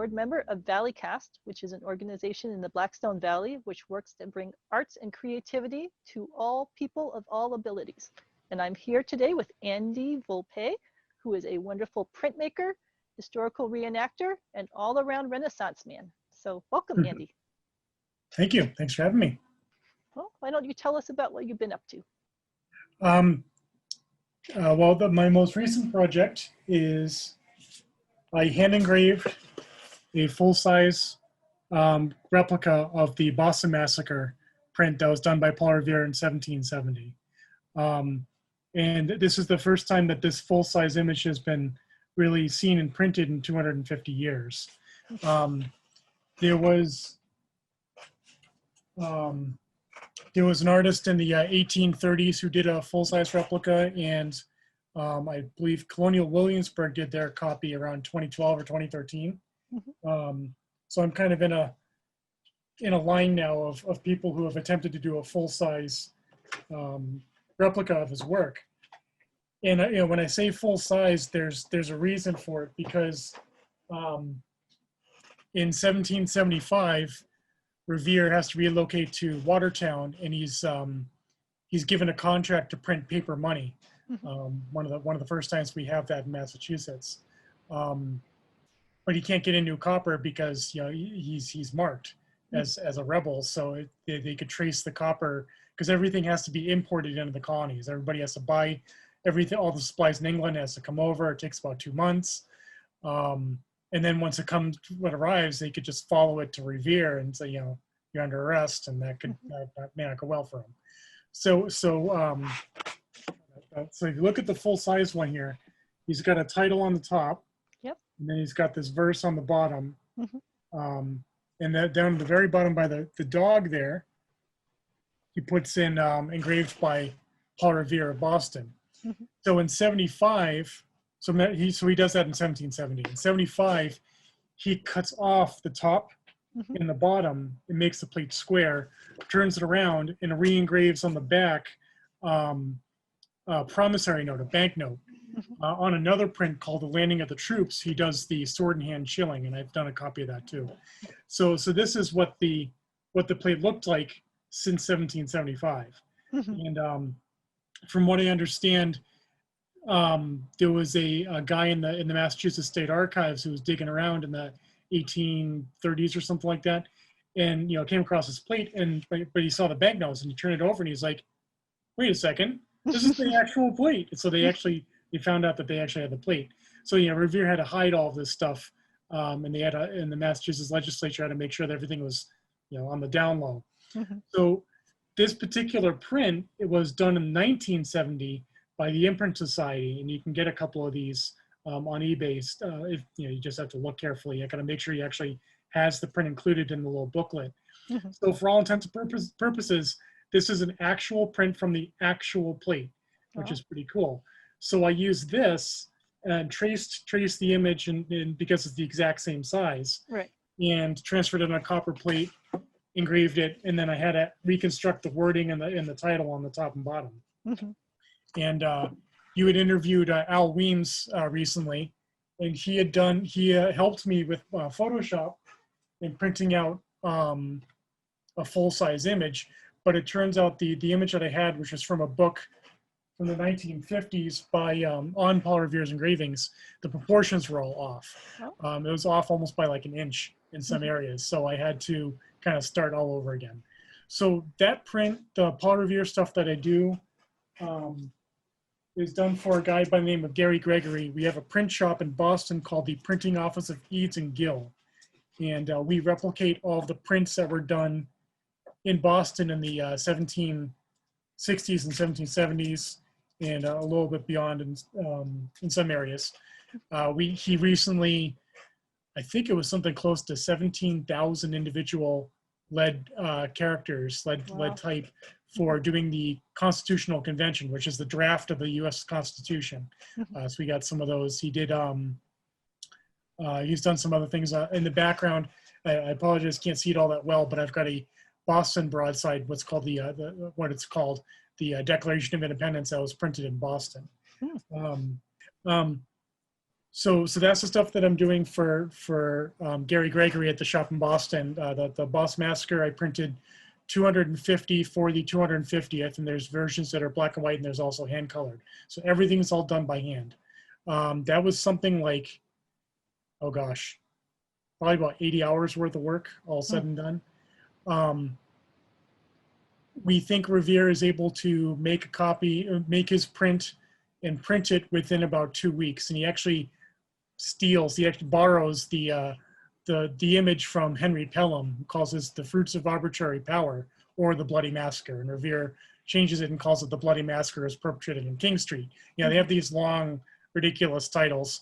board member of ValleyCAST, which is an organization in the Blackstone Valley, which works to bring arts and creativity to all people of all abilities. And I'm here today with Andy Volpe, who is a wonderful printmaker, historical reenactor, and all-around Renaissance man. So welcome, Andy. Thank you. Thanks for having me. Well, why don't you tell us about what you've been up to? My most recent project is I hand engraved a full-size replica of the Boston Massacre print that was done by Paul Revere in 1770. And this is the first time that this full-size image has been really seen and printed in 250 years. There was an artist in the 1830s who did a full-size replica, and I believe Colonial Williamsburg did their copy around 2012 or 2013. So I'm kind of in a line now of people who have attempted to do a full-size replica of his work. And when I say full-size, there's a reason for it, because in 1775, Revere has to relocate to Watertown, and he's given a contract to print paper money. One of the first times we have that in Massachusetts. But he can't get into copper because he's marked as a rebel, so they could trace the copper, because everything has to be imported into the colonies. Everybody has to buy everything, all the supplies in England has to come over. It takes about 2 months. And then once it arrives, they could just follow it to Revere and say, you're under arrest, and that may not go well for him. So if you look at the full-size one here, he's got a title on the top. Yep. And then he's got this verse on the bottom. And that down at the very bottom by the dog there, he puts in engraved by Paul Revere of Boston. So in 75, so he does that in 1770. In 75, he cuts off the top and the bottom and makes the plate square, turns it around, and re-engraves on the back a promissory note, a banknote. On another print called The Landing of the Troops, he does the sword in hand shilling, and I've done a copy of that too. So this is what the plate looked like since 1775. And from what I understand, there was a guy in the Massachusetts State Archives who was digging around in the 1830s or something like that, and came across this plate, but he saw the banknotes, and he turned it over, and he's like, "Wait a second, this is the actual plate." And so they found out that they actually had the plate. So Revere had to hide all of this stuff, and the Massachusetts legislature had to make sure that everything was on the down low. So this particular print, it was done in 1970 by the Imprint Society, and you can get a couple of these on eBay. If you just have to look carefully. You got to make sure he actually has the print included in the little booklet. So for all intents and purposes, this is an actual print from the actual plate, which is pretty cool. So I used this and traced the image, and because it's the exact same size, and transferred it on a copper plate, engraved it, and then I had to reconstruct the wording and the title on the top and bottom. And you had interviewed Al Weems recently, and he helped me with Photoshop in printing out a full-size image. But it turns out the image that I had, which was from a book from the 1950s by on Paul Revere's engravings, the proportions were all off. It was off almost by like an inch in some areas, so I had to kind of start all over again. So that print, the Paul Revere stuff that I do, is done for a guy by the name of Gary Gregory. We have a print shop in Boston called the Printing Office of Eads and Gill, and we replicate all of the prints that were done in Boston in the 1760s and 1770s, and a little bit beyond in some areas. He recently, I think it was something close to 17,000 individual lead characters, lead type, for doing the Constitutional Convention, which is the draft of the U.S. Constitution. So we got some of those. He did. He's done some other things in the background. I apologize, can't see it all that well, but I've got a Boston broadside, what's called the Declaration of Independence, that was printed in Boston. So that's the stuff that I'm doing for Gary Gregory at the shop in Boston. The Boston Massacre, I printed 250 for the 250th, and there's versions that are black and white, and there's also hand colored. So everything's all done by hand. That was something like, oh gosh, probably about 80 hours worth of work, all said and done. We think Revere is able to make a copy, make his print, and print it within about 2 weeks. And he actually borrows the image from Henry Pelham, who calls this The Fruits of Arbitrary Power, or The Bloody Massacre. And Revere changes it and calls it The Bloody Massacre as Perpetrated in King Street. Yeah, they have these long, ridiculous titles.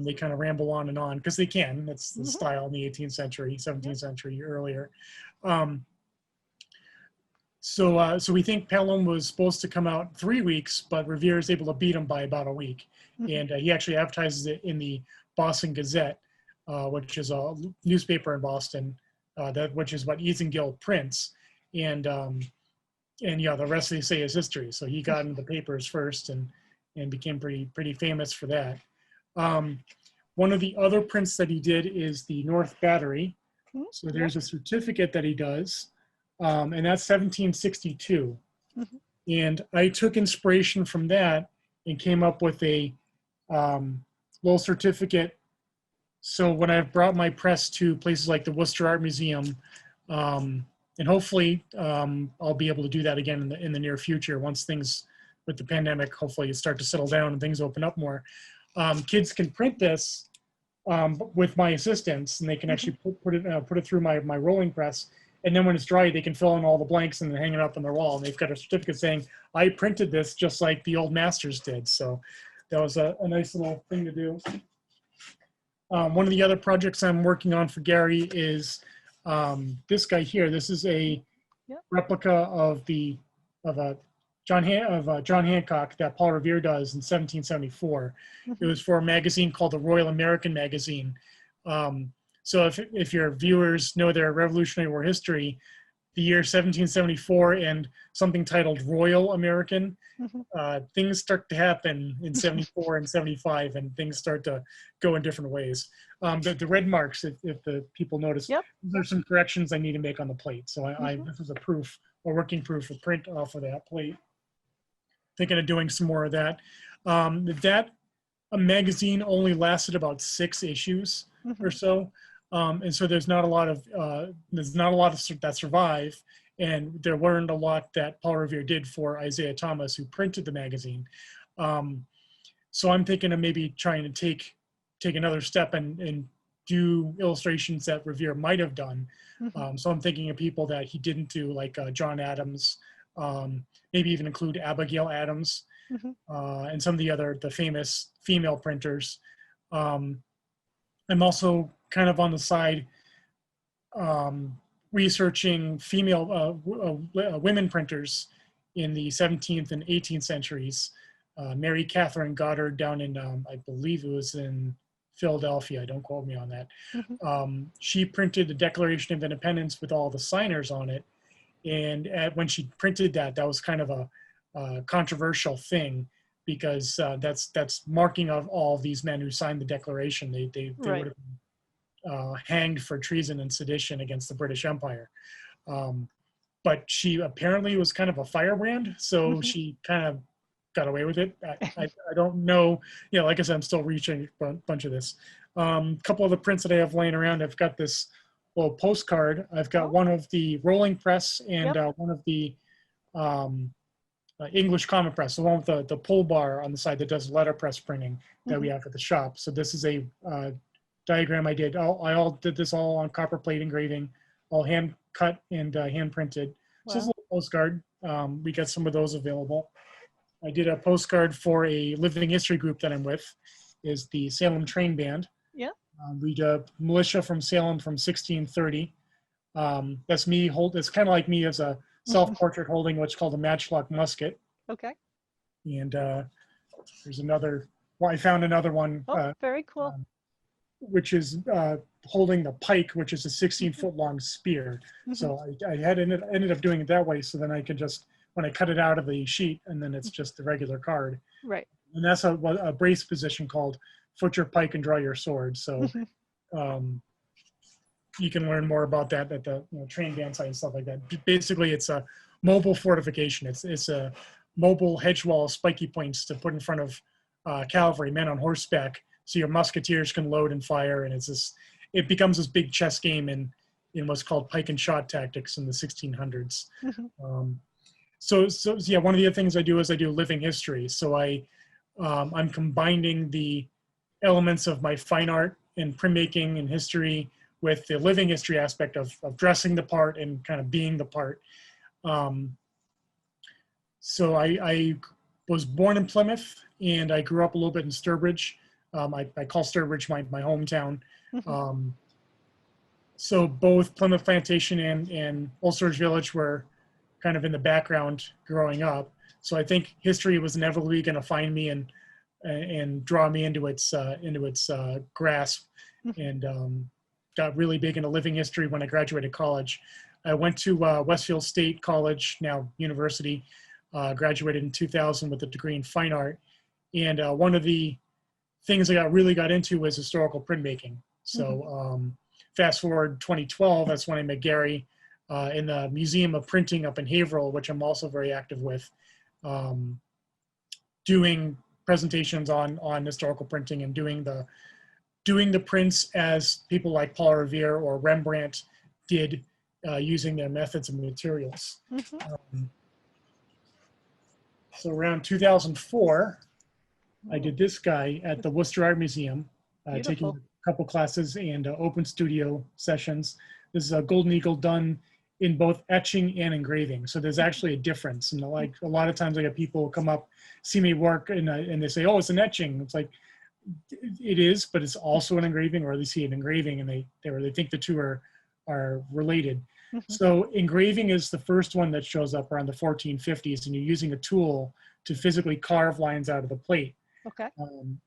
They kind of ramble on and on, because they can. That's the style in the 18th century, 17th century, earlier. So we think Pelham was supposed to come out 3 weeks, but Revere is able to beat him by about a week. And he actually advertises it in the Boston Gazette, which is a newspaper in Boston, which is what Eatongill prints. And yeah, the rest they say is history. So he got into the papers first and became pretty famous for that. One of the other prints that he did is the North Battery. So there's a certificate that he does, and that's 1762. And I took inspiration from that and came up with a little certificate. So when I've brought my press to places like the Worcester Art Museum, and hopefully I'll be able to do that again in the near future, once things with the pandemic hopefully start to settle down and things open up more. Kids can print this with my assistance, and they can actually put it through my rolling press. And then when it's dry, they can fill in all the blanks and then hang it up on their wall. And they've got a certificate saying, I printed this just like the old masters did. So that was a nice little thing to do. One of the other projects I'm working on for Gary is this guy here. This is a replica of John Hancock that Paul Revere does in 1774. It was for a magazine called the Royal American Magazine. So if your viewers know their Revolutionary War history, the year 1774 and something titled Royal American, things start to happen in 74 and 75, and things start to go in different ways. The red marks, if the people notice, there's some corrections I need to make on the plate. So this is a working proof of print off of that plate. Thinking of doing some more of that. That magazine only lasted about 6 issues or so. And so there's not a lot of that survive, and there weren't a lot that Paul Revere did for Isaiah Thomas, who printed the magazine. So I'm thinking of maybe trying to take another step and do illustrations that Revere might have done. So I'm thinking of people that he didn't do, like John Adams, maybe even include Abigail Adams, and some of the famous female printers. I'm also kind of on the side researching female women printers in the 17th and 18th centuries. Mary Catherine Goddard down in, I believe it was in Philadelphia, don't quote me on that. She printed the Declaration of Independence with all the signers on it. And when she printed that was kind of a controversial thing, because that's marking of all these men who signed the Declaration. They would have been hanged for treason and sedition against the British Empire. But she apparently was kind of a firebrand, so she kind of got away with it. I don't know. Like I said, I'm still reaching a bunch of this. A couple of the prints that I have laying around, I've got this little postcard. I've got one of the rolling press and one of the English common press, the one with the pull bar on the side that does letterpress printing that we have at the shop. So this is a diagram I did. I did this all on copper plate engraving, all hand cut and hand printed. Wow. So this is a little postcard. We got some of those available. I did a postcard for a living history group that I'm with, is the Salem Train Band. Yeah. We do militia from Salem from 1630. That's me it's kind of like me as a self-portrait holding what's called a matchlock musket. Okay. And there's another, I found another one. Very cool. Which is holding the pike, which is a 16-foot long spear. So I ended up doing it that way, so then I could just, when I cut it out of the sheet, and then it's just the regular card. Right. And that's a brace position called foot your pike and draw your sword. So you can learn more about that at the train band site and stuff like that. Basically, it's a mobile fortification. It's a mobile hedge wall, spiky points to put in front of cavalry, men on horseback, so your musketeers can load and fire. And it becomes this big chess game in what's called pike and shot tactics in the 1600s. So yeah, one of the other things I do is I do living history. So I'm combining the elements of my fine art and printmaking and history with the living history aspect of dressing the part and kind of being the part. So I was born in Plymouth, and I grew up a little bit in Sturbridge. I call Sturbridge my hometown. So both Plymouth Plantation and Old Sturbridge Village were kind of in the background growing up. So I think history was inevitably going to find me and draw me into its grasp, and got really big into living history when I graduated college. I went to Westfield State College, now university, graduated in 2000 with a degree in fine art. And one of the things I really got into was historical printmaking. So fast forward 2012, that's when I met Gary in the Museum of Printing up in Haverhill, which I'm also very active with, doing presentations on historical printing and doing the prints as people like Paul Revere or Rembrandt did, using their methods and materials. So around 2004, I did this guy at the Worcester Art Museum, taking a couple classes and open studio sessions. This is a Golden Eagle done in both etching and engraving. So there's actually a difference. And like a lot of times I get people come up, see me work, and they say, oh, it's an etching. It's like, it is, but it's also an engraving, or they see an engraving and they think the two are related. So engraving is the first one that shows up around the 1450s, and you're using a tool to physically carve lines out of the plate. Okay.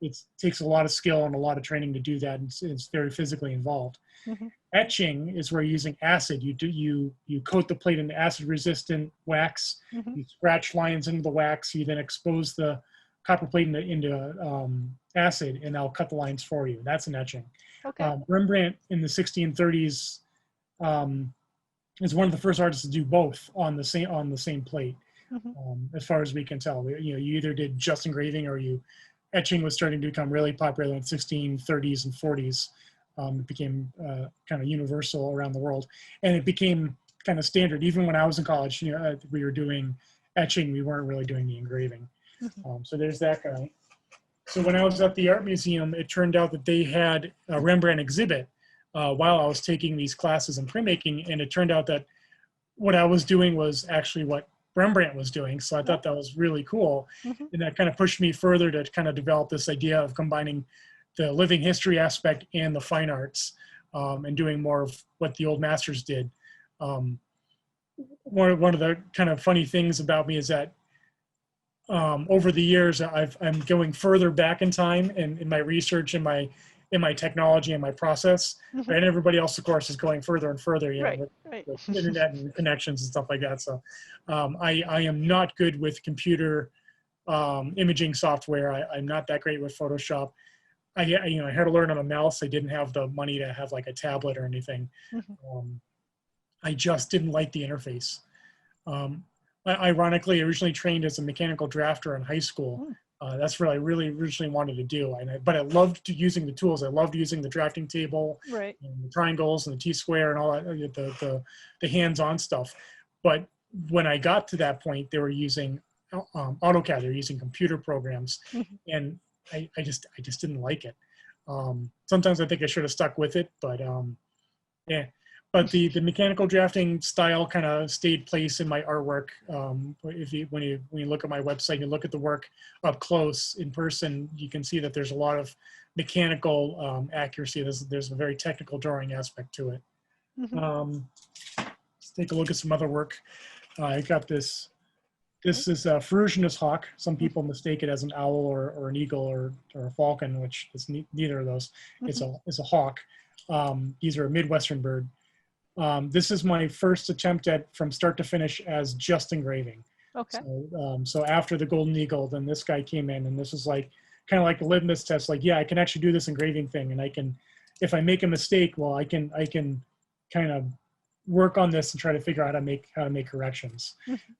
It takes a lot of skill and a lot of training to do that, and it's very physically involved. Etching is where you're using acid. You coat the plate in acid-resistant wax. You scratch lines into the wax. You then expose the copper plate into acid, and I'll cut the lines for you. That's an etching. Okay. Rembrandt in the 1630s is one of the first artists to do both on the same plate, as far as we can tell. You either did just engraving, or etching was starting to become really popular in the 1630s and 40s. It became kind of universal around the world, and it became kind of standard. Even when I was in college, we were doing etching. We weren't really doing the engraving. So there's that guy. So when I was at the art museum, it turned out that they had a Rembrandt exhibit while I was taking these classes in printmaking, and it turned out that what I was doing was actually what Rembrandt was doing. So I thought that was really cool, and that kind of pushed me further to kind of develop this idea of combining the living history aspect and the fine arts, and doing more of what the old masters did. One of the kind of funny things about me is that over the years, I'm going further back in time in my research, in my technology and my process, and everybody else, of course, is going further and further, with internet and connections and stuff like that. So I am not good with computer imaging software. I'm not that great with Photoshop. I had to learn on a mouse. I didn't have the money to have like a tablet or anything. I just didn't like the interface. Ironically, I originally trained as a mechanical drafter in high school. That's what I really originally wanted to do. But I loved using the tools. I loved using the drafting table, and the triangles and the T-square and all that, the hands-on stuff. But when I got to that point, they were using AutoCAD. They were using computer programs, and I just didn't like it. Sometimes I think I should have stuck with it, but yeah. But the mechanical drafting style kind of stayed place in my artwork. When you look at my website and you look at the work up close in person, you can see that there's a lot of mechanical accuracy. There's a very technical drawing aspect to it. Let's take a look at some other work. I got this. This is a ferruginous hawk. Some people mistake it as an owl or an eagle or a falcon, which is neither of those. It's a hawk. These are a Midwestern bird. This is my first attempt at, from start to finish, as just engraving. Okay. So after the Golden Eagle, then this guy came in, and this is like kind of like the litmus test, like, yeah, I can actually do this engraving thing, and I can, if I make a mistake, well, I can kind of work on this and try to figure out how to make corrections.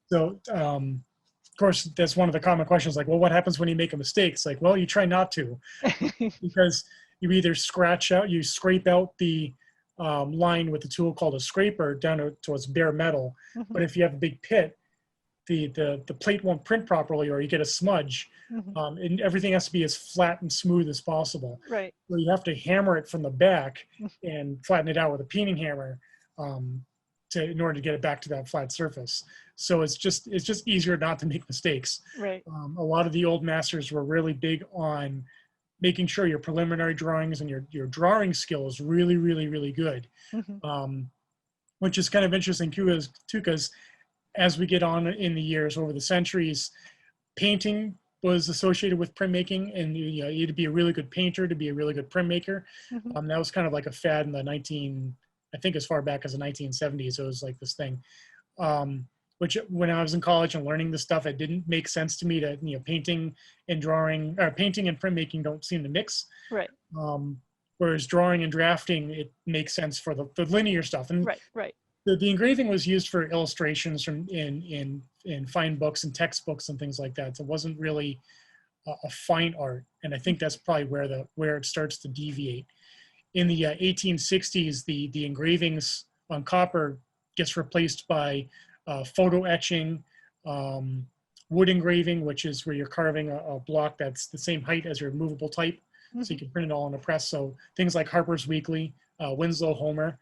So of course, that's one of the common questions, like, well, what happens when you make a mistake? It's like, well, you try not to, because you either you scrape out the line with a tool called a scraper down towards bare metal. But if you have a big pit, the plate won't print properly, or you get a smudge, and everything has to be as flat and smooth as possible. Right. So you have to hammer it from the back and flatten it out with a peening hammer in order to get it back to that flat surface. So it's just easier not to make mistakes. Right. A lot of the old masters were really big on making sure your preliminary drawings and your drawing skill is really, really, really good, which is kind of interesting too, because as we get on in the years, over the centuries, painting was associated with printmaking, and you had to be a really good painter to be a really good printmaker. That was kind of like a fad in I think as far back as the 1970s, it was like this thing. Which when I was in college and learning this stuff, it didn't make sense to me to, painting and drawing, or painting and printmaking don't seem to mix. Right. Whereas drawing and drafting, it makes sense for the linear stuff. And right. The engraving was used for illustrations in fine books and textbooks and things like that. So it wasn't really a fine art. And I think that's probably where it starts to deviate. In the 1860s, the engravings on copper gets replaced by photo etching, wood engraving, which is where you're carving a block that's the same height as your movable type, so you can print it all on a press. So things like Harper's Weekly, Winslow Homer,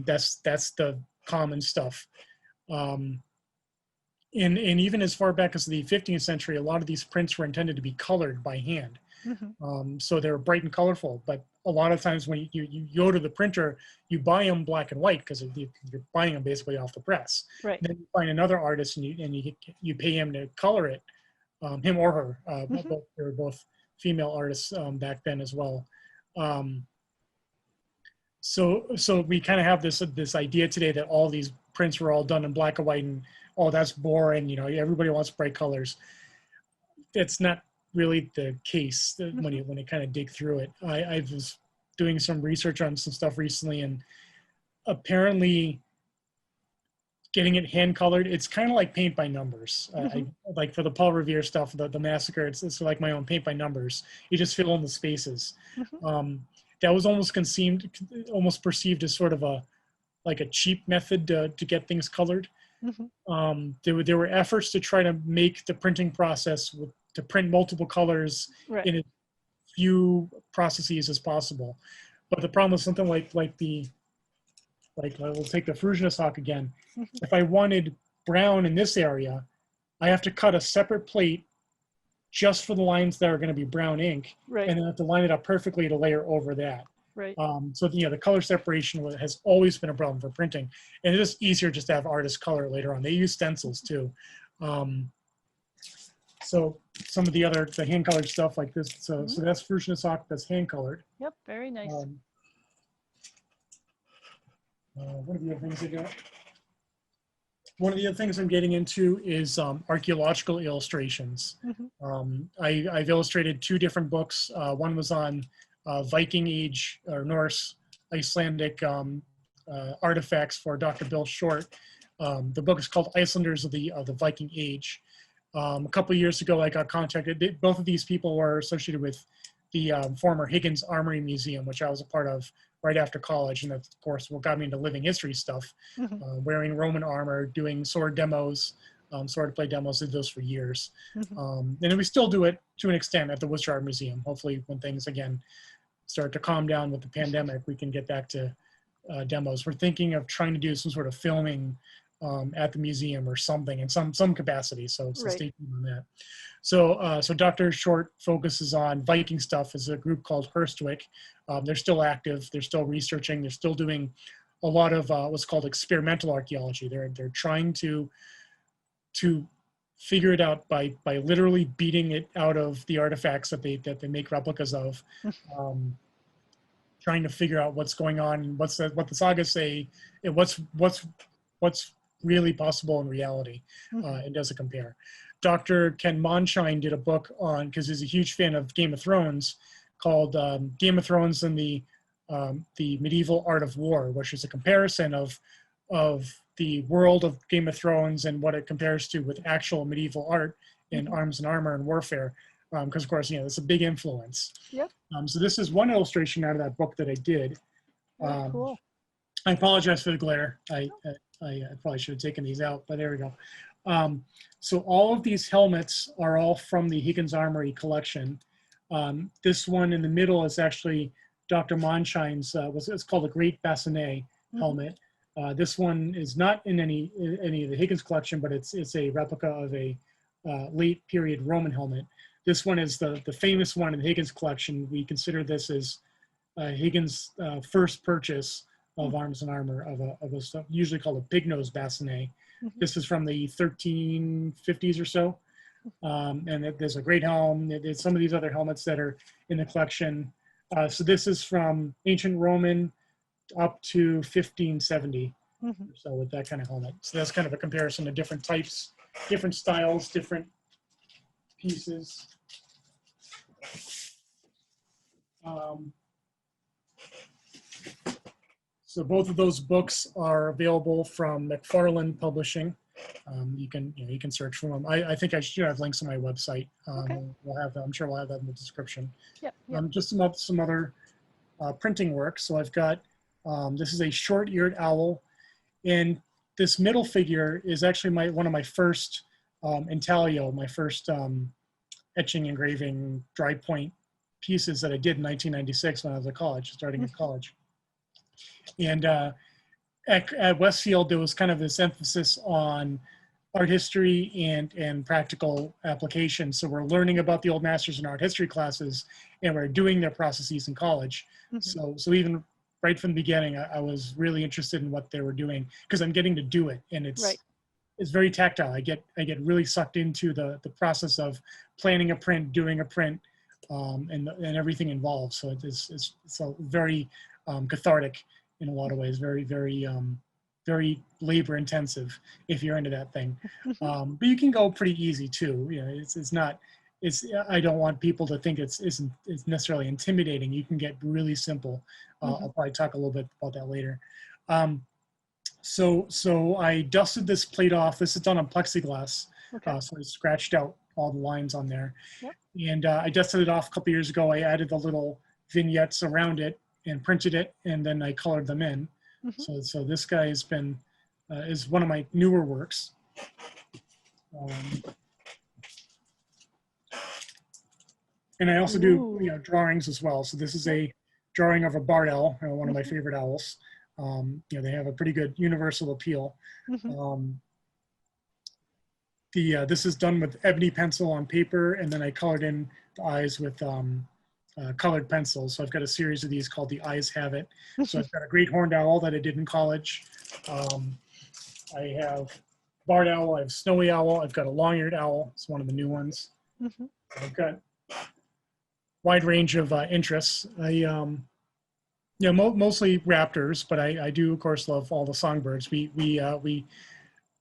that's the common stuff. And even as far back as the 15th century, a lot of these prints were intended to be colored by hand. So they're bright and colorful, but a lot of times when you go to the printer, you buy them black and white because you're buying them basically off the press. Right. Then you find another artist and you pay him to color it, him or her. They were both female artists back then as well. So we kind of have this idea today that all these prints were all done in black and white, and that's boring. Everybody wants bright colors. It's not really the case when you kind of dig through it. I was doing some research on some stuff recently, and apparently getting it hand colored, it's kind of like paint by numbers. Like for the Paul Revere stuff, the Massacre, it's like my own paint by numbers. You just fill in the spaces. That was almost perceived as sort of a cheap method to get things colored. There were efforts to try to make the printing process to print multiple colors in as few processes as possible. But the problem with something like we'll take the Fruginous Hawk again. If I wanted brown in this area, I have to cut a separate plate just for the lines that are going to be brown ink, and then I have to line it up perfectly to layer over that. So the color separation has always been a problem for printing, and it is easier just to have artists color it later on. They use stencils too. So some of the hand colored stuff like this. So that's Fruginous Hawk, that's hand colored. Yep, very nice. What are the other things I got? One of the other things I'm getting into is archaeological illustrations. I've illustrated 2 different books. One was on Viking Age or Norse Icelandic artifacts for Dr. Bill Short. The book is called Icelanders of the Viking Age. A couple of years ago, I got contacted. Both of these people were associated with the former Higgins Armory Museum, which I was a part of right after college. And that's, of course, what got me into living history stuff, wearing Roman armor, doing sword demos, sword play demos, did those for years. And we still do it to an extent at the Worcester Art Museum. Hopefully when things, again, start to calm down with the pandemic, we can get back to demos. We're thinking of trying to do some sort of filming at the museum or something in some capacity. So stay tuned on that. So Dr. Short focuses on Viking stuff as a group called Herstwick. They're still active. They're still researching. They're still doing a lot of what's called experimental archaeology. They're trying to figure it out by literally beating it out of the artifacts that they make replicas of. Trying to figure out what's going on, what the sagas say, and what's really possible in reality, and doesn't compare. Dr. Ken Monshine did a book on, because he's a huge fan of Game of Thrones, called Game of Thrones and the Medieval Art of War, which is a comparison of the world of Game of Thrones and what it compares to with actual medieval art in arms and armor and warfare. Because of course, it's a big influence. Yep. So this is one illustration out of that book that I did. Cool. I apologize for the glare. I probably should have taken these out, but there we go. So all of these helmets are all from the Higgins Armory collection. This one in the middle is actually Dr. Monshine's, it's called a Great Bassinet helmet. This one is not in any of the Higgins collection, but it's a replica of a late period Roman helmet. This one is the famous one in the Higgins collection. We consider this as Higgins' first purchase of arms and armor of a stuff usually called a pig-nosed bassinet. This is from the 1350s or so. And there's a great helm. There's some of these other helmets that are in the collection. So this is from ancient Roman up to 1570 or so with that kind of helmet. So that's kind of a comparison of different types, different styles, different pieces. So both of those books are available from McFarland Publishing. You can search for them. I think I should have links on my website. We'll have that. I'm sure we'll have that in the description. Just some other printing work. So I've got this is a short-eared owl, and this middle figure is actually one of my first intaglio, my first etching, engraving, dry point pieces that I did in 1996 when I was at college, starting at college. And at Westfield, there was kind of this emphasis on art history and practical application. So we're learning about the old masters in art history classes, and we're doing their processes in college. So even right from the beginning, I was really interested in what they were doing because I'm getting to do it, and it's very tactile. I get really sucked into the process of planning a print, doing a print, and everything involved. So it's a very cathartic in a lot of ways, very, very, very labor intensive if you're into that thing. But you can go pretty easy too. I don't want people to think it's necessarily intimidating. You can get really simple. I'll probably talk a little bit about that later. So I dusted this plate off. This is done on plexiglass. So I scratched out all the lines on there. And I dusted it off a couple years ago. I added the little vignettes around it and printed it, and then I colored them in. So this guy has been, is one of my newer works. And I also do drawings as well. So this is a drawing of a barred owl, one of my favorite owls. They have a pretty good universal appeal. This is done with ebony pencil on paper, and then I colored in the eyes with colored pencils. So I've got a series of these called The Eyes Have It. So I've got a great horned owl that I did in college. I have barred owl, I have snowy owl, I've got a long-eared owl. It's one of the new ones. I've got wide range of interests. Mostly raptors, but I do of course love all the songbirds. We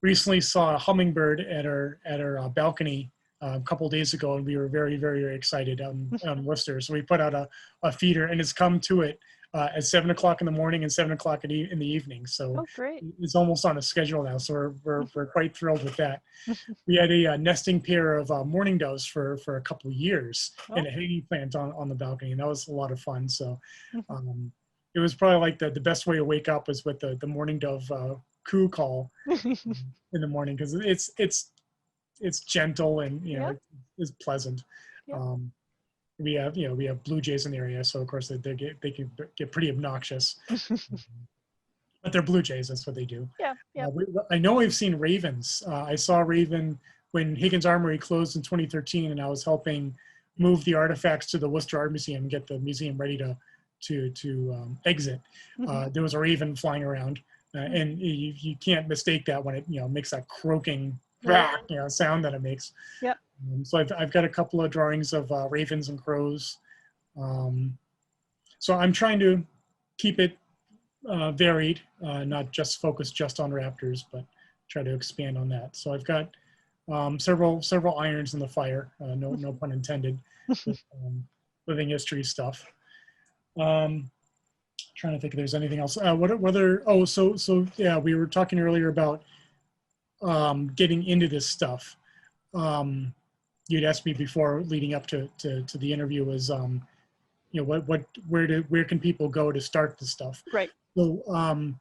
recently saw a hummingbird at our balcony a couple of days ago, and we were very, very, very excited on Worcester. So we put out a feeder, and it's come to it at 7 o'clock in the morning and 7 o'clock in the evening. So it's almost on a schedule now. So we're quite thrilled with that. We had a nesting pair of mourning doves for a couple of years in a hanging plant on the balcony, and that was a lot of fun. So it was probably like the best way to wake up was with the mourning dove coo call in the morning, because it's gentle and it's pleasant. We have blue jays in the area, so of course they can get pretty obnoxious. But they're blue jays, that's what they do. I know I've seen ravens. I saw a raven when Higgins Armory closed in 2013, and I was helping move the artifacts to the Worcester Art Museum and get the museum ready to exit. There was a raven flying around, and you can't mistake that when it makes that croaking sound that it makes. So I've got a couple of drawings of ravens and crows. So I'm trying to keep it varied, not just focused just on raptors, but try to expand on that. So I've got several irons in the fire, no pun intended, with living history stuff. Trying to think if there's anything else. So yeah, we were talking earlier about getting into this stuff. You'd asked me before, leading up to the interview, was you know, where can people go to start this stuff? Right. So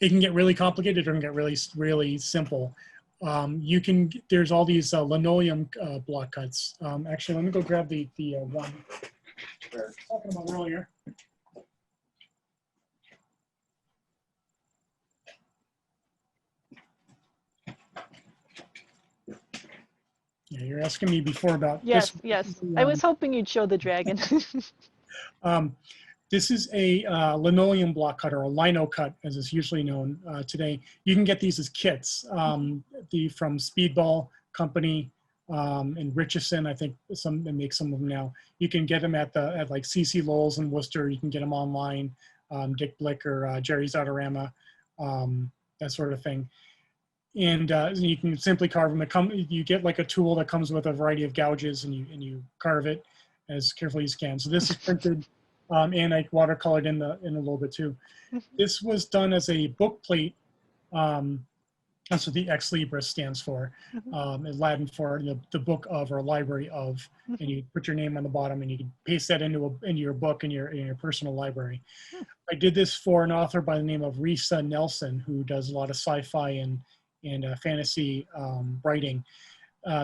it can get really complicated or it can get really simple. There's all these linoleum block cuts. Actually, let me go grab the one we were talking about earlier. Yeah, you're asking me before about yes, this. yes. I was hoping you'd show the dragon. This is a linoleum block cut, or a lino cut, as it's usually known today. You can get these as kits. From Speedball Company and Richardson, I think they make some of them now. You can get them at like CC Lowell's in Worcester. You can get them online, Dick Blick or Jerry's Autorama, that sort of thing. And you can simply carve them. You get like a tool that comes with a variety of gouges, and you carve it as carefully as you can. So this is printed and I watercolored in a little bit too. This was done as a book plate. That's what the ex libris stands for, in Latin for the book of, or library of, and you put your name on the bottom, and you can paste that into your book in your personal library. I did this for an author by the name of Risa Nelson, who does a lot of sci-fi and fantasy writing.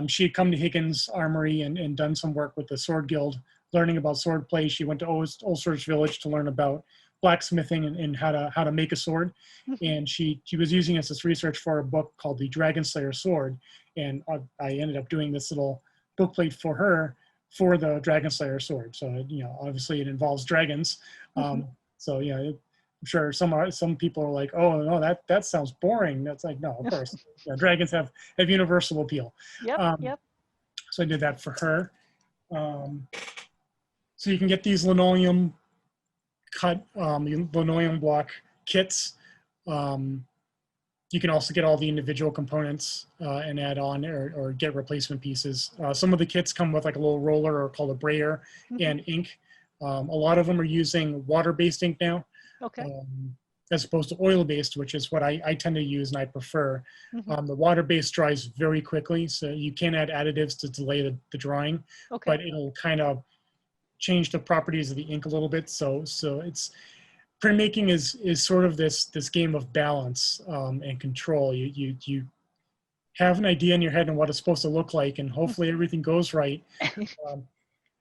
She had come to Higgins Armory and done some work with the Sword Guild, learning about sword play. She went to Old Swords Village to learn about blacksmithing and how to make a sword. And she was using this research for a book called The Dragon Slayer Sword. And I ended up doing this little bookplate for her for the Dragon Slayer Sword. So, you know, obviously it involves dragons. So, yeah, I'm sure some people are like, oh, no, that sounds boring. That's like, no, of course. You know, dragons have universal appeal. Yep. So I did that for her. So you can get these linoleum cut linoleum block kits. You can also get all the individual components and add on or get replacement pieces. Some of the kits come with like a little roller, or called a brayer, and ink. A lot of them are using water-based ink now, as opposed to oil-based, which is what I tend to use and I prefer. The water-based dries very quickly, so you can add additives to delay the drying, but it'll kind of change the properties of the ink a little bit. So it's printmaking is sort of this game of balance and control. You have an idea in your head on what it's supposed to look like, and hopefully everything goes right.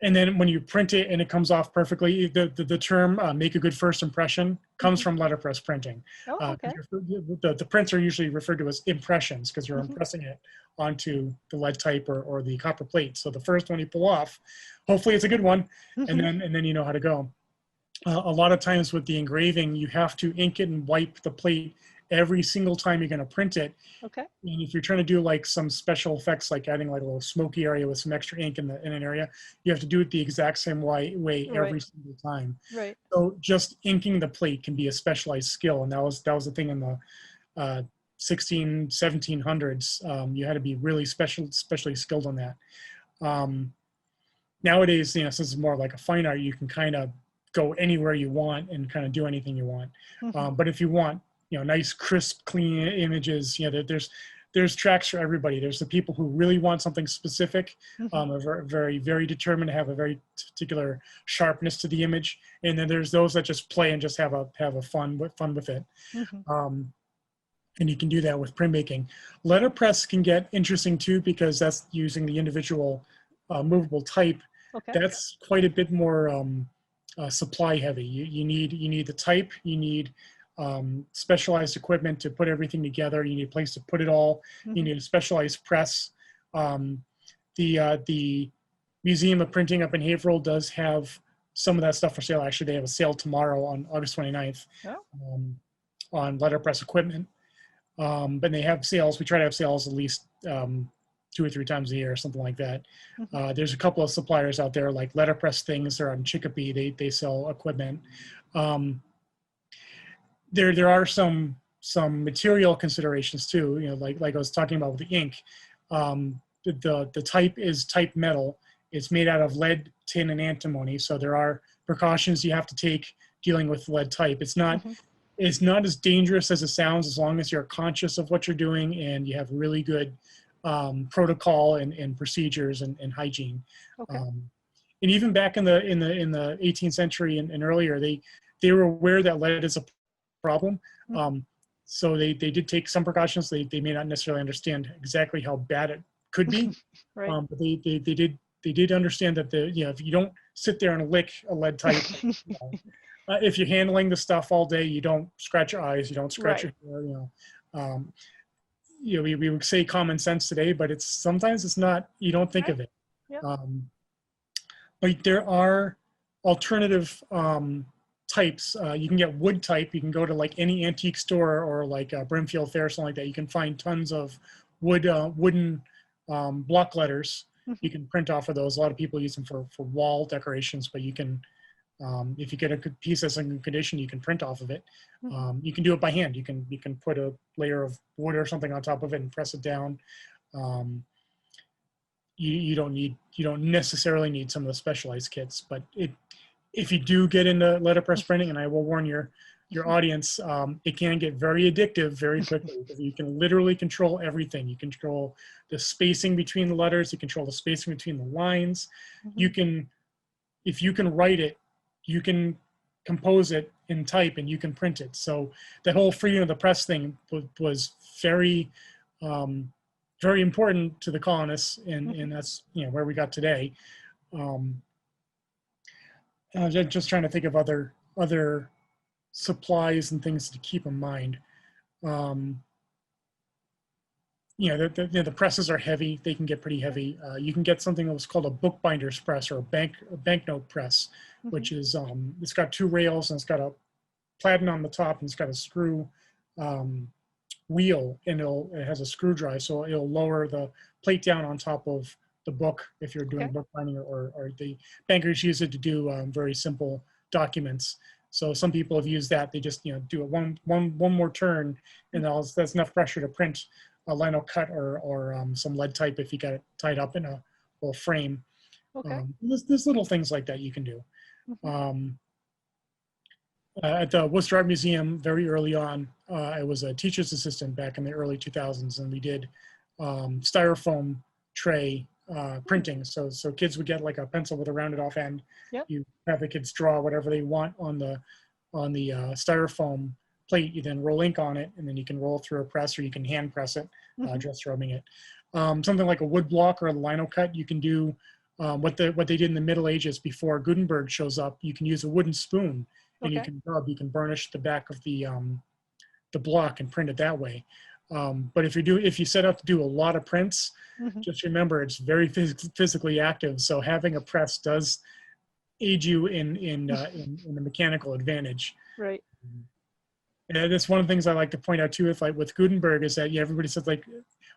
And then when you print it and it comes off perfectly, the term "make a good first impression" comes from letterpress printing. The prints are usually referred to as impressions because you're impressing it onto the lead type or the copper plate. So the first one you pull off, hopefully it's a good one, and then you know how to go. A lot of times with the engraving, you have to ink it and wipe the plate every single time you're going to print it. And if you're trying to do like some special effects, like adding like a little smoky area with some extra ink in an area, you have to do it the exact same way every single time. So just inking the plate can be a specialized skill, and that was the thing in the 1700s. You had to be really especially skilled on that. Nowadays, you know, since it's more like a fine art, you can kind of go anywhere you want and kind of do anything you want. But if you want, you know, nice, crisp, clean images, you know, there's tracks for everybody. There's the people who really want something specific, are very, very determined to have a very particular sharpness to the image. And then there's those that just play and just have a fun with it. And you can do that with printmaking. Letterpress can get interesting too, because that's using the individual movable type. That's quite a bit more supply heavy. You need the type, you need specialized equipment to put everything together, you need a place to put it all, you need a specialized press. The Museum of Printing up in Haverhill does have some of that stuff for sale. Actually, they have a sale tomorrow on August 29th on letterpress equipment. But they have sales. We try to have sales at least 2 or 3 times a year, something like that. There's a couple of suppliers out there like Letterpress Things. They're on Chicopee. They sell equipment. There are some some material considerations too. You know, like I was talking about with the ink. The type is type metal. It's made out of lead, tin, and antimony. So there are precautions you have to take dealing with lead type. It's not as dangerous as it sounds, as long as you're conscious of what you're doing and you have really good protocol and procedures and hygiene. Okay. And even back in the 18th century and earlier, they were aware that lead is a problem. So they did take some precautions. They may not necessarily understand exactly how bad it could be, Right. but they did understand that if you don't sit there and lick a lead type, if you're handling the stuff all day, you don't scratch your eyes, you don't scratch your hair. We would say common sense today, but sometimes it's not. You don't think of it. Yep. But there are alternative types. You can get wood type. You can go to like any antique store or like Brimfield Fair or something like that. You can find tons of wooden block letters. You can print off of those. A lot of people use them for wall decorations, but you can, if you get a good piece that's in good condition, you can print off of it. You can do it by hand. You can put a layer of wood or something on top of it and press it down. You don't necessarily need some of the specialized kits, but if you do get into letterpress printing, and I will warn your audience, it can get very addictive very quickly, because you can literally control everything. You control the spacing between the letters, you control the spacing between the lines. If you can write it, you can compose it in type, and you can print it. So that whole freedom of the press thing was very, very important to the colonists, and that's where we got today. I was just trying to think of other supplies and things to keep in mind. The presses are heavy. They can get pretty heavy. You can get something that's called a bookbinder's press, or a banknote press, which is it's got two rails, and it's got a platen on the top, and it's got a screw wheel, and it has a screw drive, so it'll lower the plate down on top of the book if you're doing bookbinding, or the bankers use it to do very simple documents. So some people have used that. They just do it one more turn, and that's enough pressure to print a lino cut or some lead type if you got it tied up in a little frame. There's little things like that you can do. At the Worcester Art Museum, very early on, I was a teacher's assistant back in the early 2000s, and we did styrofoam tray printing. So kids would get like a pencil with a rounded off end. You have the kids draw whatever they want on the styrofoam plate. You then roll ink on it, and then you can roll through a press, or you can hand press it, just rubbing it. Something like a wood block or a lino cut, you can do what they did in the Middle Ages before Gutenberg shows up. You can use a wooden spoon, and you can rub. You can burnish the back of the block and print it that way. But if you set out to do a lot of prints, just remember it's very physically active. So having a press does aid you in the mechanical advantage. Right. And that's one of the things I like to point out too, with Gutenberg, is that everybody says, like,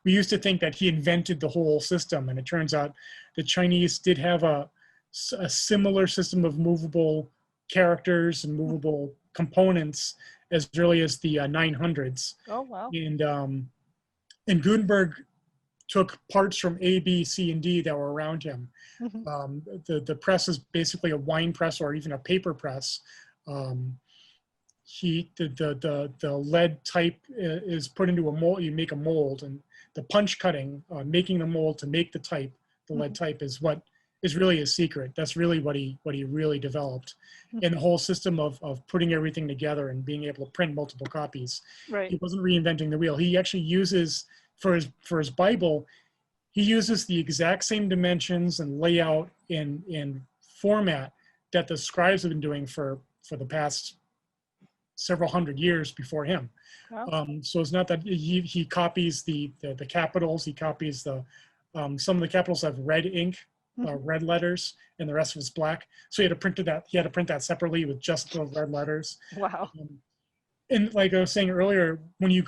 we used to think that he invented the whole system, and it turns out the Chinese did have a similar system of movable characters and movable components as early as the 900s. Oh, wow. And Gutenberg took parts from A, B, C, and D that were around him. The press is basically a wine press or even a paper press. The lead type is put into a mold. You make a mold, and the punch cutting, making the mold to make the type, the lead type, is what is really his secret. That's really what he really developed. And the whole system of putting everything together and being able to print multiple copies. Right. He wasn't reinventing the wheel. He actually uses, for his Bible, he uses the exact same dimensions and layout and format that the scribes have been doing for the past several hundred years before him. Wow. So it's not that he copies the capitals. He copies some of the capitals have red ink, red letters, and the rest of it's black. So he had to print that separately with just the red letters. Wow. And like I was saying earlier, when you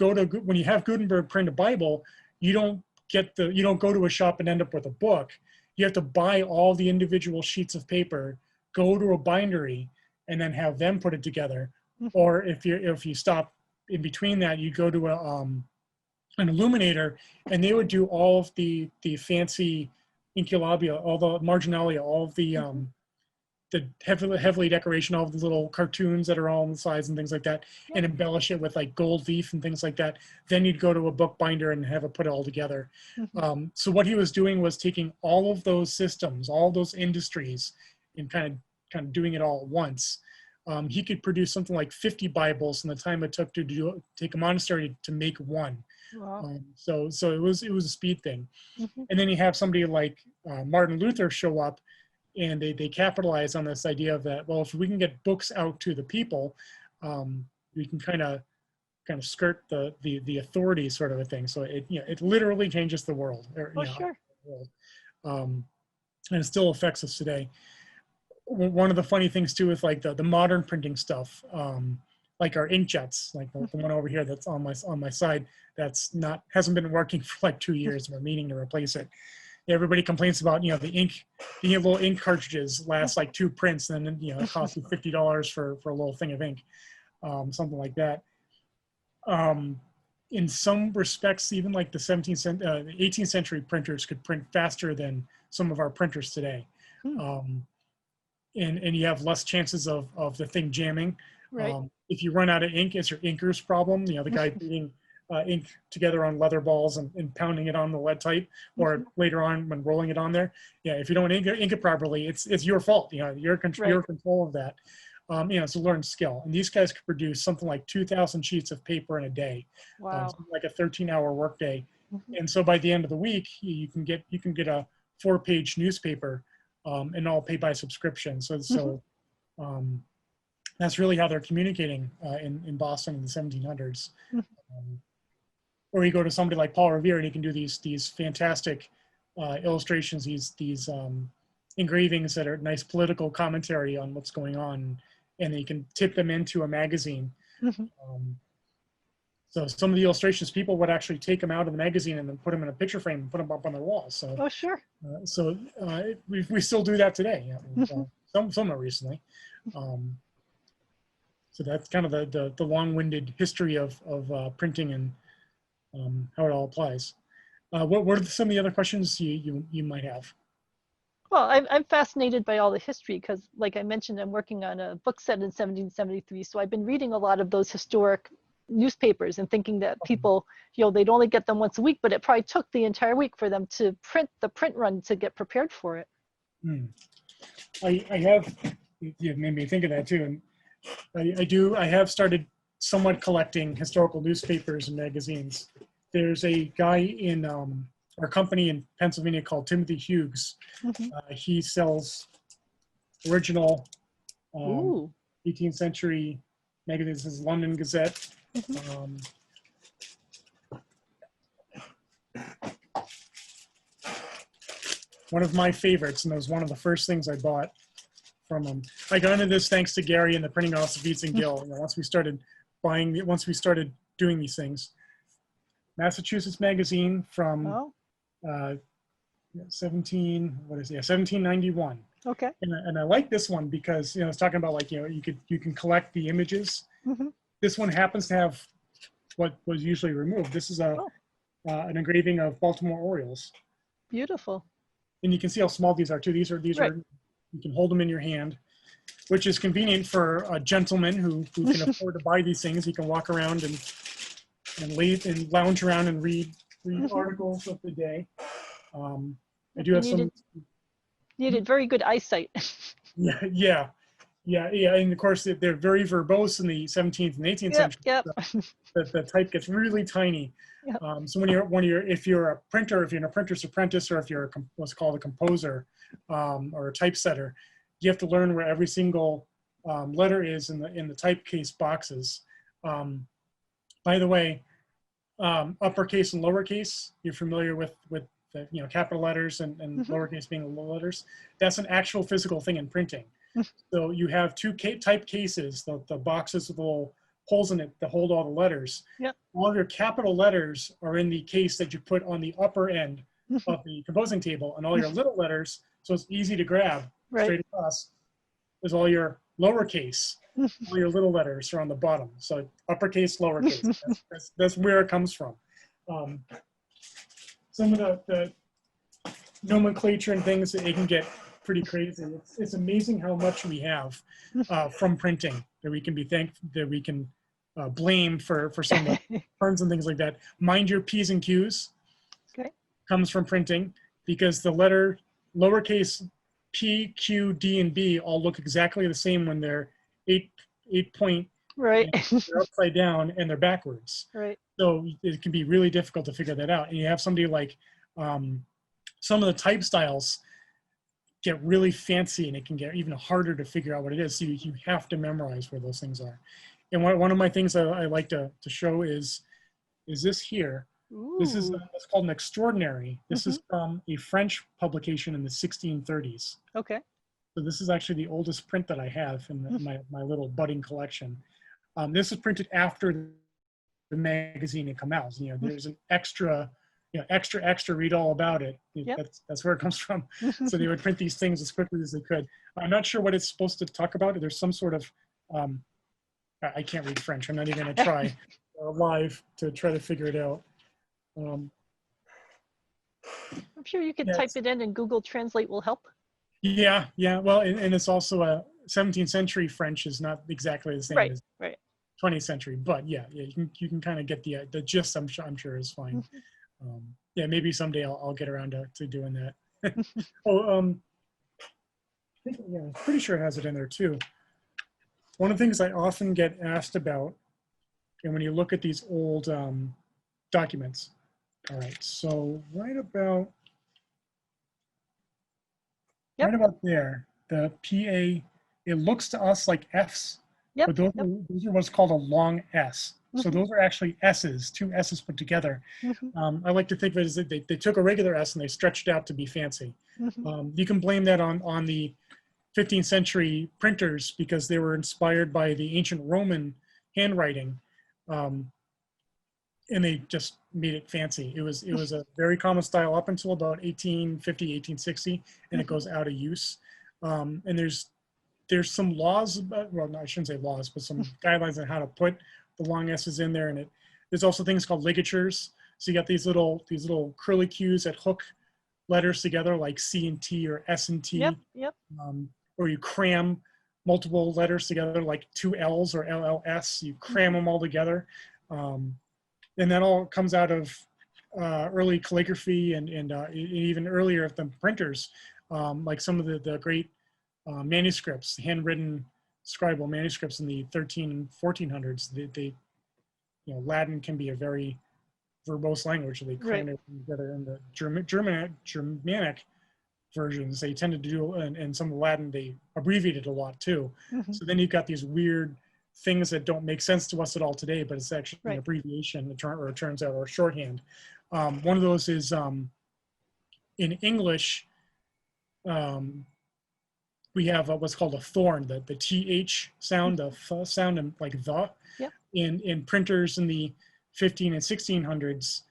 have Gutenberg print a Bible, you don't go to a shop and end up with a book. You have to buy all the individual sheets of paper, go to a bindery, and then have them put it together. Or if you stop in between that, you go to an illuminator, and they would do all of the fancy inculabia, all the marginalia, all of the heavily decoration, all of the little cartoons that are all on the sides and things like that, and embellish it with like gold leaf and things like that. Then you'd go to a bookbinder and have it put it all together. So what he was doing was taking all of those systems, all those industries, and kind of doing it all at once. He could produce something like 50 Bibles in the time it took to take a monastery to make one. Wow. So it was a speed thing. And then you have somebody like Martin Luther show up, and they capitalize on this idea of that, well, if we can get books out to the people, we can kind of skirt the authority sort of a thing. So it literally changes the world. Sure. And it still affects us today. One of the funny things too is like the modern printing stuff, like our inkjets, like the one over here that's on my side, hasn't been working for like 2 years. We're meaning to replace it. Everybody complains about the little ink cartridges last like 2 prints, and then it costs you $50 for a little thing of ink, something like that. In some respects, even like the 18th century printers could print faster than some of our printers today. And you have less chances of the thing jamming. Right. If you run out of ink, it's your inker's problem. The guy beating ink together on leather balls and pounding it on the lead type, or later on when rolling it on there. If you don't ink it properly, it's your fault. You're in control of that. It's a learned skill. And these guys could produce something like 2,000 sheets of paper in a day. Wow. Like a 13-hour workday. And so by the end of the week, you can get a 4-page newspaper, and all pay by subscription. So that's really how they're communicating in Boston in the 1700s. Or you go to somebody like Paul Revere, and he can do these fantastic illustrations, these engravings that are nice political commentary on what's going on, and you can tip them into a magazine. So some of the illustrations, people would actually take them out of the magazine and then put them in a picture frame and put them up on their walls. So, Sure. We still do that today. Somewhat recently. So that's kind of the long-winded history of printing and how it all applies. What are some of the other questions you might have? Well, I'm fascinated by all the history because, like I mentioned, I'm working on a book set in 1773. So I've been reading a lot of those historic newspapers and thinking that people, they'd only get them once a week, but it probably took the entire week for them to print the print run to get prepared for it. I have, you made me think of that too. And I have started somewhat collecting historical newspapers and magazines. There's a guy in our company in Pennsylvania called Timothy Hughes. He sells original 18th century magazines. This is London Gazette. One of my favorites, and it was one of the first things I bought from him. I got into this thanks to Gary and the printing office of Beats and Gill. Once we started doing these things. Massachusetts Magazine from 1791. Okay. And I like this one because it's talking about like you can collect the images. This one happens to have what was usually removed. This is an engraving of Baltimore Orioles. Beautiful. And you can see how small these are too. These are you can hold them in your hand, which is convenient for a gentleman who can afford to buy these things. He can walk around and lounge around and read articles of the day. I do have some. Needed very good eyesight. Yeah. And of course, they're very verbose in the 17th and 18th century. So the type gets really tiny. So if you're a printer, if you're an apprentice apprentice, or if you're what's called a composer or a typesetter, you have to learn where every single letter is in the typecase boxes. By the way, uppercase and lowercase, you're familiar with the capital letters and lowercase being the low letters. That's an actual physical thing in printing. So you have two type cases, the boxes with little holes in it that hold all the letters. All of your capital letters are in the case that you put on the upper end of the composing table, and all your little letters, so it's easy to grab straight across, is all your lowercase. All your little letters are on the bottom. So uppercase, lowercase. That's where it comes from. Some of the nomenclature and things, it can get pretty crazy. It's amazing how much we have from printing that we can be that we can blame for some of the terms and things like that. Mind your P's and Q's. Okay. Comes from printing, because the letter lowercase P, Q, D, and B all look exactly the same when they're eight point, right. they're upside down and they're backwards. Right. So it can be really difficult to figure that out. And you have somebody like some of the type styles get really fancy, and it can get even harder to figure out what it is. So you have to memorize where those things are. And one of my things I like to show is this here. Ooh. This is it's called an extraordinary. This is from a French publication in the 1630s. Okay. So this is actually the oldest print that I have in my little budding collection. This is printed after the magazine had come out. You know, there's an extra, extra, read all about it. Yep. That's where it comes from. So they would print these things as quickly as they could. I'm not sure what it's supposed to talk about. There's some sort of, I can't read French. I'm not even gonna try live to try to figure it out. I'm sure you could type it in and Google Translate will help. Yeah. Well, and it's also a 17th century French is not exactly the same as 20th century, but yeah, you can kind of get the gist. I'm sure is fine. Yeah, maybe someday I'll get around to doing that. I'm pretty sure it has it in there too. One of the things I often get asked about, and when you look at these old documents. All right, so right about there, the PA, it looks to us like Fs, but those are what's called a long S. So those are actually S's, two S's put together. I like to think of it as that they took a regular S and they stretched it out to be fancy. You can blame that on the 15th century printers, because they were inspired by the ancient Roman handwriting. And they just made it fancy. It was a very common style up until about 1850, 1860, and it goes out of use. And there's some laws about, well, no, I shouldn't say laws, but some guidelines on how to put the long S's in there. And there's also things called ligatures. So you got these little curlicues that hook letters together, like C and T or S and T. Or you cram multiple letters together, like two L's or LLS. You cram them all together. And that all comes out of early calligraphy and even earlier of the printers, like some of the great manuscripts, handwritten scribal manuscripts in the 13 and 1400s. They Latin can be a very verbose language. They cram it together in the Germanic versions. They tended to do, and some Latin, they abbreviated a lot too. So then you've got these weird things that don't make sense to us at all today, but it's actually an abbreviation, or it turns out, or shorthand. One of those is in English, we have what's called a thorn, the TH sound, the F sound, and like the. In printers in the 15 and 1600s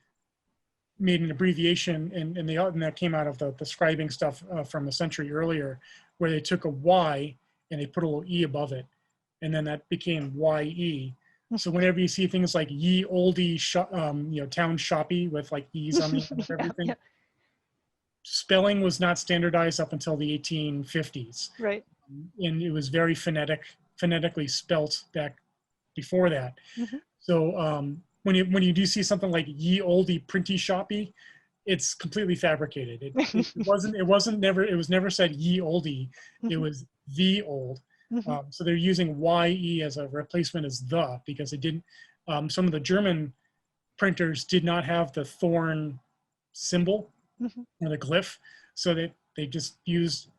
made an abbreviation, and that came out of the scribing stuff from a century earlier, where they took a Y and they put a little E above it. And then that became YE. So whenever you see things like ye oldie, town shoppy with like E's on the end of everything, spelling was not standardized up until the 1850s. And it was very phonetically spelt back before that. So when you do see something like ye oldie printy shoppy, it's completely fabricated. It was never said ye oldie. It was the old. So they're using YE as a replacement as the, because it didn't, some of the German printers did not have the thorn symbol or the glyph. So they just used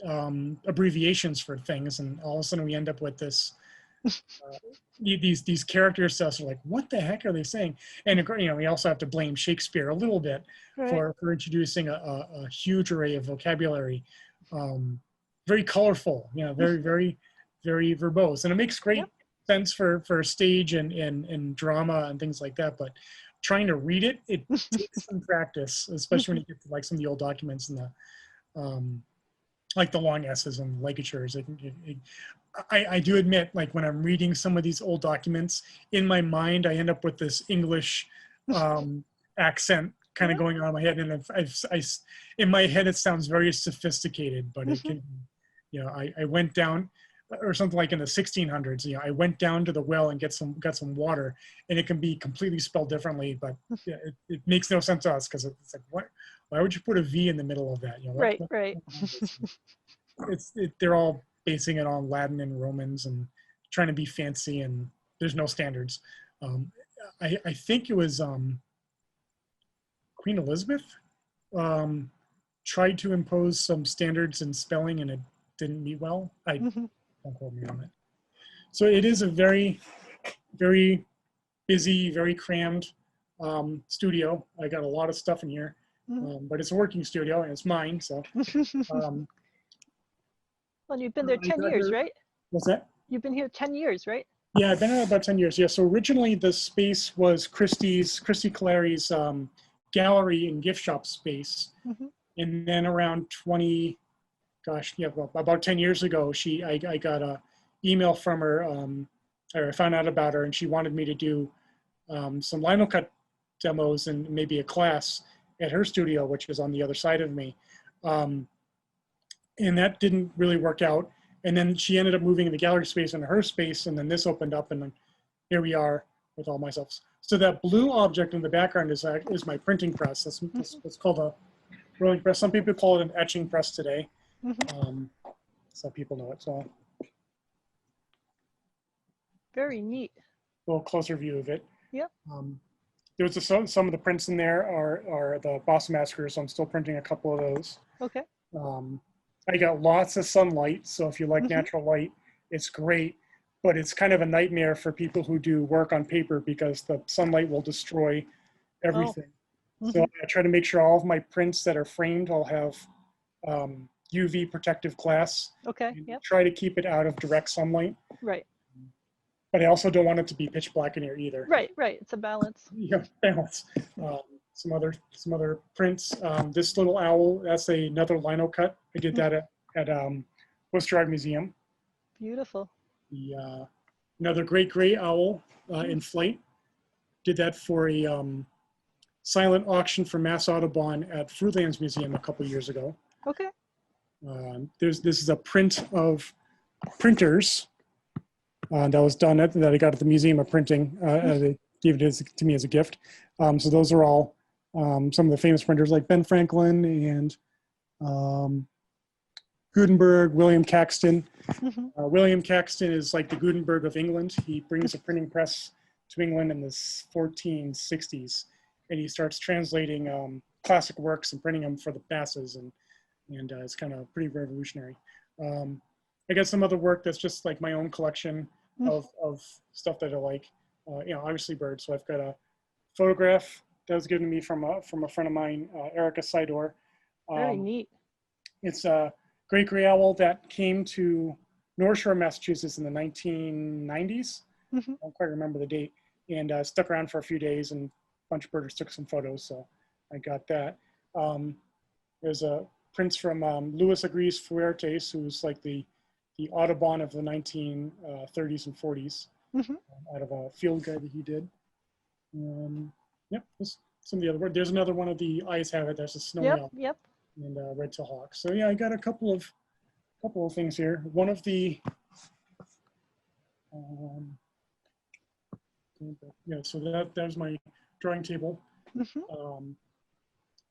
abbreviations for things. And all of a sudden we end up with this, these characters that are like, what the heck are they saying? And we also have to blame Shakespeare a little bit for introducing a huge array of vocabulary. Very colorful, very, very, very verbose. And it makes great sense for stage and drama and things like that. But trying to read it takes some practice, especially when you get to like some of the old documents and the, like the long S's and ligatures. I do admit, like when I'm reading some of these old documents, in my mind, I end up with this English accent kind of going on in my head. And in my head, it sounds very sophisticated, but it can, you know, I went down, or something like in the 1600s, you know, I went down to the well and got some water, and it can be completely spelled differently, but yeah, it makes no sense to us, because it's like, why would you put a V in the middle of that? You know, Right. they're all basing it on Latin and Romans and trying to be fancy, and there's no standards. I think it was Queen Elizabeth tried to impose some standards in spelling, and it didn't meet well. Don't quote me on it. So it is a very, very busy, very crammed studio. I got a lot of stuff in here, but it's a working studio and it's mine. So. Well, you've been there 10 years, right? What's that? You've been here 10 years, right? Yeah, I've been here about 10 years. Yeah. So originally the space was Christy Calari's gallery and gift shop space, and then around 20. Gosh, yeah, well, about 10 years ago, I got a email from her, or I found out about her, and she wanted me to do some lino cut demos and maybe a class at her studio, which is on the other side of me. And that didn't really work out. And then she ended up moving in the gallery space into her space, and then this opened up, and then here we are with all myself. So that blue object in the background is my printing press. That's called a rolling press. Some people call it an etching press today. So people know it. So very neat. A little closer view of it. Yep. There's some of the prints in there are the Boston Massacre, so I'm still printing a couple of those. Okay. I got lots of sunlight, so if you like natural light, it's great, but it's kind of a nightmare for people who do work on paper, because the sunlight will destroy everything. So I try to make sure all of my prints that are framed all have UV protective glass. Okay. Yep. Try to keep it out of direct sunlight. Right. But I also don't want it to be pitch black in here either. Right. It's a balance. Yeah, balance. Some other prints. This little owl, that's another lino cut. I did that at Worcester Art Museum. Beautiful. Another great gray owl in flight. Did that for a silent auction for Mass Audubon at Fruitlands Museum a couple years ago. Okay. This is a print of printers that was done that I got at the Museum of Printing. They gave it to me as a gift. So those are all some of the famous printers like Ben Franklin and Gutenberg, William Caxton. William Caxton is like the Gutenberg of England. He brings a printing press to England in the 1460s, and he starts translating classic works and printing them for the masses, and it's kind of pretty revolutionary. I got some other work that's just like my own collection of stuff that I like. You know, obviously birds. So I've got a photograph that was given to me from a friend of mine, Erica Sidor. Very neat. It's a great gray owl that came to North Shore, Massachusetts in the 1990s. I don't quite remember the date, and stuck around for a few days, and a bunch of birders took some photos, so I got that. There's a prints from Luis Agris Fuertes, who's like the Audubon of the 1930s and 40s, out of a field guide that he did. Yep, some of the other work. There's another one of the eyes have it. There's a snowy owl and red-tailed hawk. So yeah, I got a couple of things here. One of the so there's my drawing table.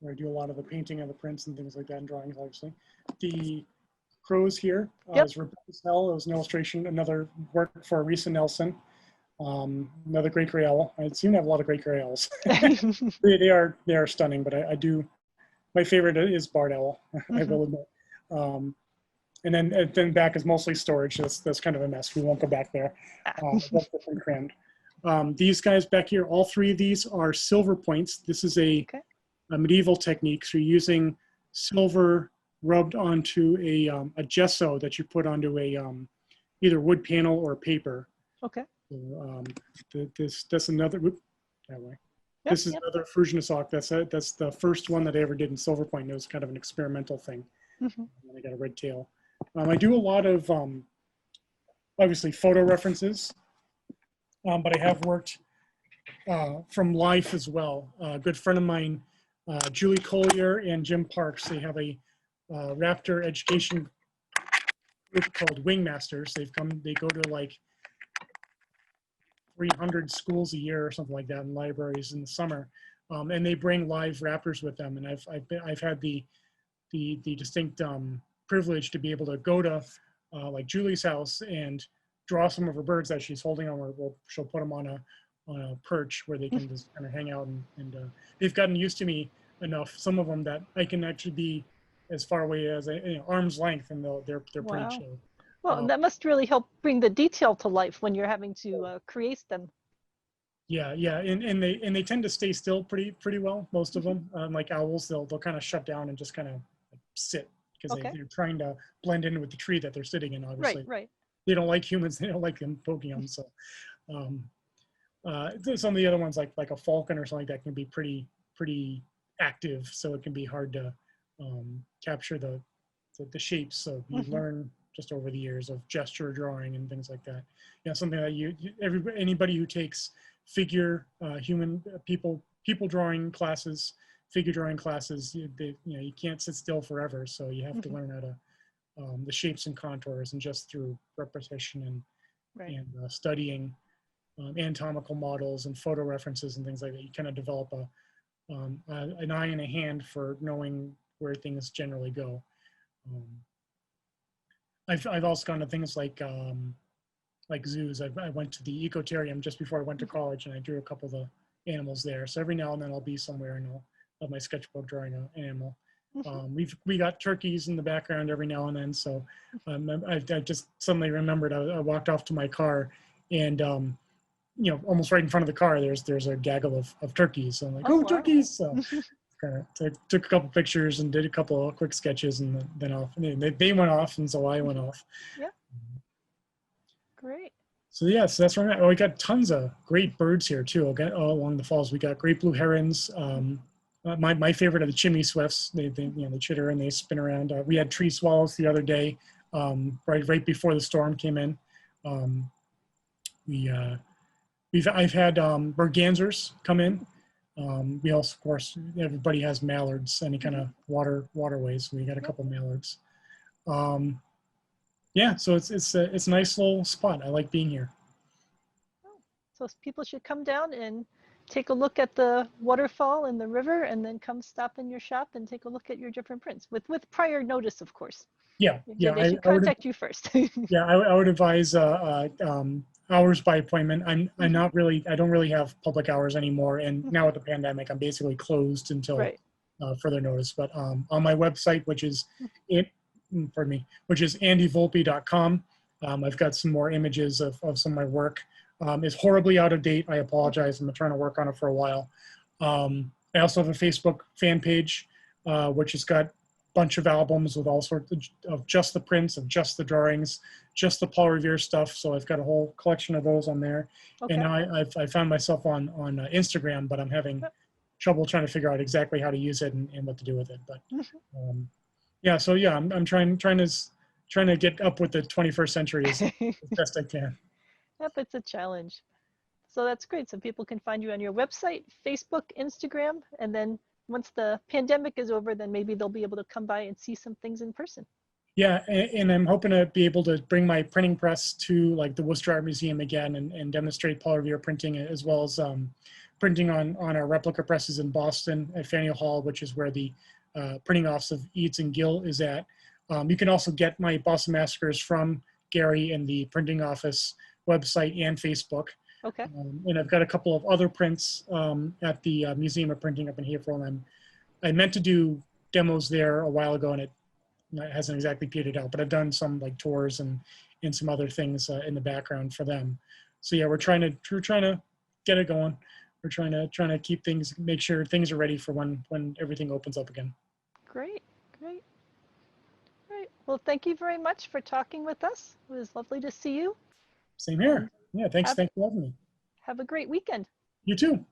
Where I do a lot of the painting of the prints and things like that, and drawings, obviously. The crows here is Rebecca's Hell. It was an illustration, another work for Risa Nelson. Another great gray owl. I seem to have a lot of great gray owls. they are stunning, but I do, my favorite is barred owl, I will admit. And then back is mostly storage. That's kind of a mess. We won't go back there. That's different crammed. These guys back here, all three of these are silver points. This is a medieval technique. So you're using silver rubbed onto a gesso that you put onto a either wood panel or paper. Okay. So, that's another. That way. This is another Fruginosauce. That's the first one that I ever did in silver point. It was kind of an experimental thing. And I got a red tail. I do a lot of obviously photo references, but I have worked from life as well. A good friend of mine, Julie Collier and Jim Parks, they have a Raptor education group called Wingmasters. They go to like 300 schools a year or something like that in libraries in the summer, and they bring live raptors with them. And I've had the distinct privilege to be able to go to like Julie's house and draw some of her birds that she's holding on, where she'll put them on a perch where they can just kind of hang out, and they've gotten used to me enough, some of them, that I can actually be as far away as arm's length, and they're pretty chill. Well, and that must really help bring the detail to life when you're having to create them. Yeah, and they tend to stay still pretty well, most of them. Like owls, they'll kind of shut down and just kind of sit, because they're trying to blend in with the tree that they're sitting in. Obviously, right. They don't like humans. They don't like them poking them. So, some of the other ones, like a falcon or something, that can be pretty active. So it can be hard to capture the shapes. So you learn just over the years of gesture drawing and things like that. Yeah, something that anybody who takes figure people drawing classes, figure drawing classes, you can't sit still forever. So you have to learn how to the shapes and contours, and just through repetition and studying anatomical models and photo references and things like that, you kind of develop an eye and a hand for knowing where things generally go. I've also gone to things like zoos. I went to the ecotarium just before I went to college, and I drew a couple of the animals there. So every now and then I'll be somewhere and I'll have my sketchbook drawing an animal. We got turkeys in the background every now and then. So I just suddenly remembered, I walked off to my car, and almost right in front of the car, there's a gaggle of turkeys. So I'm like, wow. Turkeys! So took a couple pictures and did a couple of quick sketches, and then off. And they went off, and so I went off. Yeah. Great. So yeah, so that's right. We got tons of great birds here too. All along the falls, we got great blue herons. My favorite are the chimney swifts. They chitter and they spin around. We had tree swallows the other day, right before the storm came in. I've had mergansers come in. We also, of course, everybody has mallards, any kind of waterways. We got a couple mallards. Yeah, so it's a nice little spot. I like being here. So people should come down and take a look at the waterfall and the river, and then come stop in your shop and take a look at your different prints with prior notice, of course. Yeah. They should contact you first. Yeah, I would advise hours by appointment. I don't really have public hours anymore, and now with the pandemic, I'm basically closed until further notice. But on my website, which is andyvolpe.com, I've got some more images of some of my work. It's horribly out of date. I apologize. I'm trying to work on it for a while. I also have a Facebook fan page, which has got a bunch of albums with all sorts of just the prints, of just the drawings, just the Paul Revere stuff. So I've got a whole collection of those on there. Okay. And now I found myself on Instagram, but I'm having trouble trying to figure out exactly how to use it and what to do with it. But yeah, so yeah, I'm trying to get up with the 21st century as best I can. Yep, it's a challenge. So that's great. So people can find you on your website, Facebook, Instagram, and then once the pandemic is over, then maybe they'll be able to come by and see some things in person. Yeah, and I'm hoping to be able to bring my printing press to like the Worcester Art Museum again and demonstrate Paul Revere printing, as well as printing on our replica presses in Boston at Faneuil Hall, which is where the printing office of Eads and Gill is at. You can also get my Boston Massacres from Gary and the printing office website and Facebook. Okay. And I've got a couple of other prints at the Museum of Printing up in Haverhill, and I meant to do demos there a while ago, and it hasn't exactly petered out, but I've done some like tours and some other things in the background for them. So yeah, we're trying to get it going. We're trying to keep things, make sure things are ready for when everything opens up again. Great. Well, thank you very much for talking with us. It was lovely to see you. Same here. Yeah, thanks for having me. Have a great weekend. You too.